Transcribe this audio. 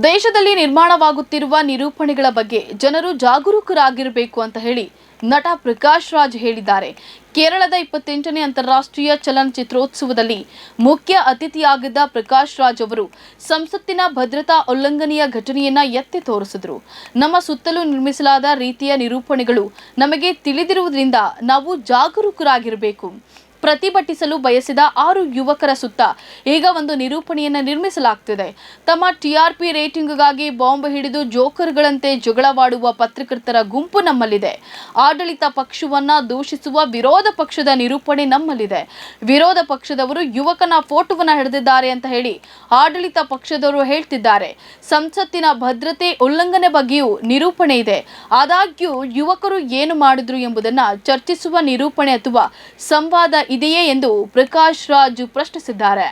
ದೇಶದಲ್ಲಿ ನಿರ್ಮಾಣವಾಗುತ್ತಿರುವ ನಿರೂಪಣೆಗಳ ಬಗ್ಗೆ ಜನರು ಜಾಗರೂಕರಾಗಿರಬೇಕು ಅಂತ ಹೇಳಿ ನಟ ಪ್ರಕಾಶ್ ರಾಜ್ ಹೇಳಿದ್ದಾರೆ. ಕೇರಳದ 28ನೇ ಅಂತಾರಾಷ್ಟ್ರೀಯ ಚಲನಚಿತ್ರೋತ್ಸವದಲ್ಲಿ ಮುಖ್ಯ ಅತಿಥಿಯಾಗಿದ್ದ ಪ್ರಕಾಶ್ ರಾಜ್ ಅವರು ಸಂಸತ್ತಿನ ಭದ್ರತಾ ಉಲ್ಲಂಘನೆಯ ಘಟನೆಯನ್ನ ಎತ್ತಿ ತೋರಿಸಿದರು. ನಮ್ಮ ಸುತ್ತಲೂ ನಿರ್ಮಿಸಲಾದ ರೀತಿಯ ನಿರೂಪಣೆಗಳು ನಮಗೆ ತಿಳಿದಿರುವುದರಿಂದ ನಾವು ಜಾಗರೂಕರಾಗಿರಬೇಕು. ಪ್ರತಿಭಟಿಸಲು ಬಯಸಿದ 6 ಯುವಕರ ಸುತ್ತ ಈಗ ಒಂದು ನಿರೂಪಣೆಯನ್ನು ನಿರ್ಮಿಸಲಾಗುತ್ತಿದೆ. ತಮ್ಮ ಟಿಆರ್ಪಿ ರೇಟಿಂಗ್ಗಾಗಿ ಬಾಂಬ್ ಹಿಡಿದು ಜೋಕರ್ಗಳಂತೆ ಜಗಳವಾಡುವ ಪತ್ರಕರ್ತರ ಗುಂಪು ನಮ್ಮಲ್ಲಿದೆ. ಆಡಳಿತ ಪಕ್ಷವನ್ನ ದೂಷಿಸುವ ವಿರೋಧ ಪಕ್ಷದ ನಿರೂಪಣೆ ನಮ್ಮಲ್ಲಿದೆ. ವಿರೋಧ ಪಕ್ಷದವರು ಯುವಕನ ಫೋಟೋವನ್ನ ಹಿಡಿದಿದ್ದಾರೆ ಅಂತ ಹೇಳಿ ಆಡಳಿತ ಪಕ್ಷದವರು ಹೇಳ್ತಿದ್ದಾರೆ. ಸಂಸತ್ತಿನ ಭದ್ರತೆ ಉಲ್ಲಂಘನೆ ಬಗ್ಗೆಯೂ ನಿರೂಪಣೆ ಇದೆ. ಆದಾಗ್ಯೂ ಯುವಕರು ಏನು ಮಾಡಿದ್ರು ಎಂಬುದನ್ನು ಚರ್ಚಿಸುವ ನಿರೂಪಣೆ ಅಥವಾ ಸಂವಾದ ಇದೆಯೇ ಎಂದು ಪ್ರಕಾಶ್ ರಾಜ್ ಪ್ರಶ್ನಿಸಿದ್ದಾರೆ.